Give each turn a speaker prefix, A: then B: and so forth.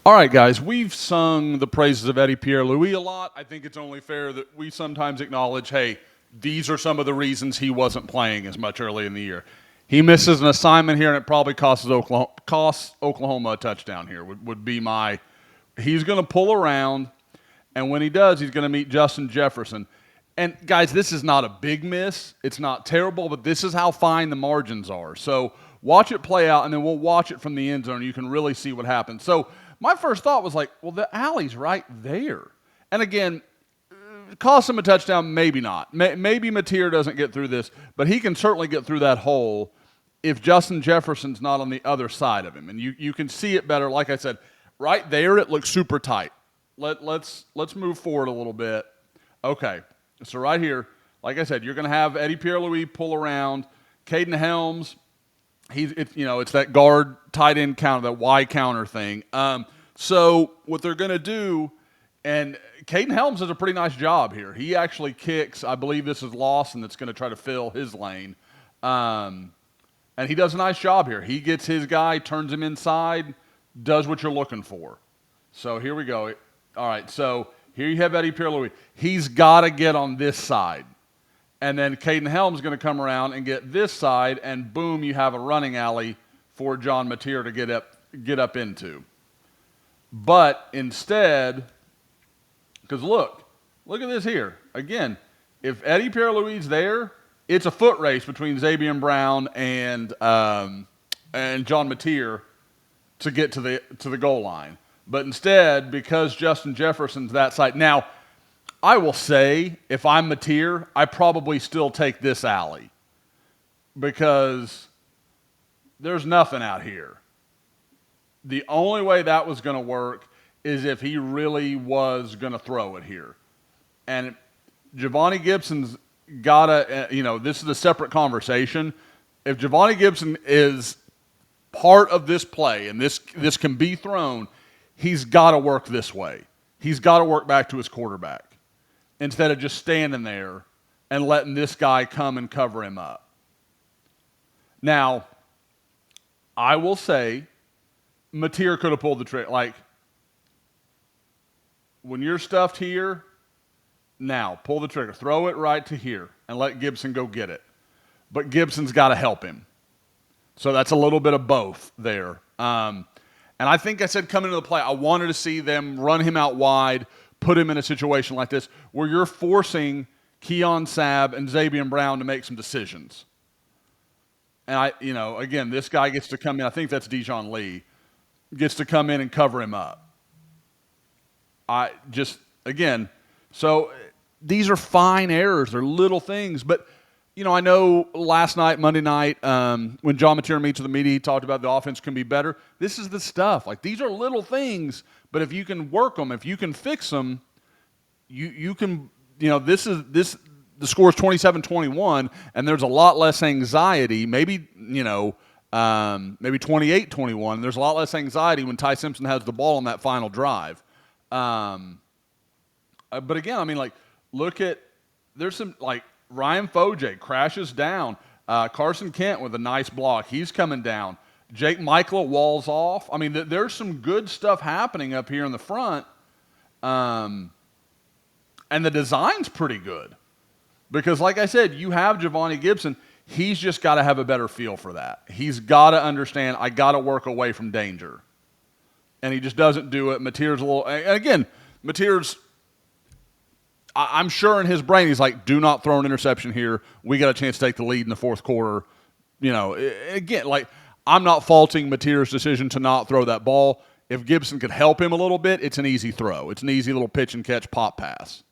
A: All right, guys, we've sung the praises of Eddie Pierre-Louis a lot. I think it's only fair that we sometimes acknowledge, hey, these are some of the reasons he wasn't playing as much early in the year. He misses an assignment here, and it probably costs Oklahoma a touchdown here, would be my – he's going to pull around, and when he does, he's going to meet Justin Jefferson. And, guys, this is not a big miss. It's not terrible, but this is how fine the margins are. So watch it play out, and then we'll watch it from the end zone. You can really see what happens. So my first thought was like, well, the alley's right there. And, again, cost him a touchdown, maybe not. Maybe Mateer doesn't get through this, but he can certainly get through that hole if Justin Jefferson's not on the other side of him. And you can see it better. Like I said, right there it looks super tight. Let's move forward a little bit. Okay, so right here, like I said, you're going to have Eddie Pierre-Louis pull around. Caden Helms, it's that guard tight end counter, that Y counter thing. So what they're going to do, and Caden Helms does a pretty nice job here. He actually kicks. I believe this is Lawson that's going to try to fill his lane. And he does a nice job here. He gets his guy, turns him inside, does what you're looking for. So here we go. All right, so here you have Eddie Pierre-Louis. He's got to get on this side. And then Caden Helms is going to come around and get this side, and boom, you have a running alley for John Mateer to get up into. But instead, because look at this here. Again, if Eddie Pierre-Louis is there, it's a foot race between Zabian Brown and John Mateer to get to the goal line. But instead, because Justin Jefferson's that side. Now, I will say, if I'm Mateer, I probably still take this alley because there's nothing out here. The only way that was going to work is if he really was going to throw it here. And Javonte Gibson's got to, this is a separate conversation. If Javonte Gibson is part of this play and this can be thrown, he's got to work this way. He's got to work back to his quarterback instead of just standing there and letting this guy come and cover him up. Now, I will say Mateer could have pulled the trick. Like, when you're stuffed here, now pull the trigger. Throw it right to here and let Gibson go get it. But Gibson's got to help him. So that's a little bit of both there. And I think I said coming into the play, I wanted to see them run him out wide, put him in a situation like this where you're forcing Keon Sabb and Zabian Brown to make some decisions. And again, this guy gets to come in. I think that's Dijon Lee. Gets to come in and cover him up. So these are fine errors. They're little things. But, I know last night, Monday night, when John Mateer meets with the media, he talked about the offense can be better. This is the stuff. Like, these are little things, but if you can work them, if you can fix them, you can, the score is 27-21, and there's a lot less anxiety. Maybe 28-21. There's a lot less anxiety when Ty Simpson has the ball on that final drive. But again, there's some, Ryan Fojay crashes down. Carson Kent with a nice block. He's coming down. Jake Michael walls off. There's some good stuff happening up here in the front. And the design's pretty good. Because, like I said, you have Javonte Gibson. He's just got to have a better feel for that. He's got to understand, I got to work away from danger. And he just doesn't do it. Mateer's a little – and again, Mateer's – I'm sure in his brain he's like, do not throw an interception here. We got a chance to take the lead in the fourth quarter. Again, I'm not faulting Mateer's decision to not throw that ball. If Gibson could help him a little bit, it's an easy throw. It's an easy little pitch and catch pop pass.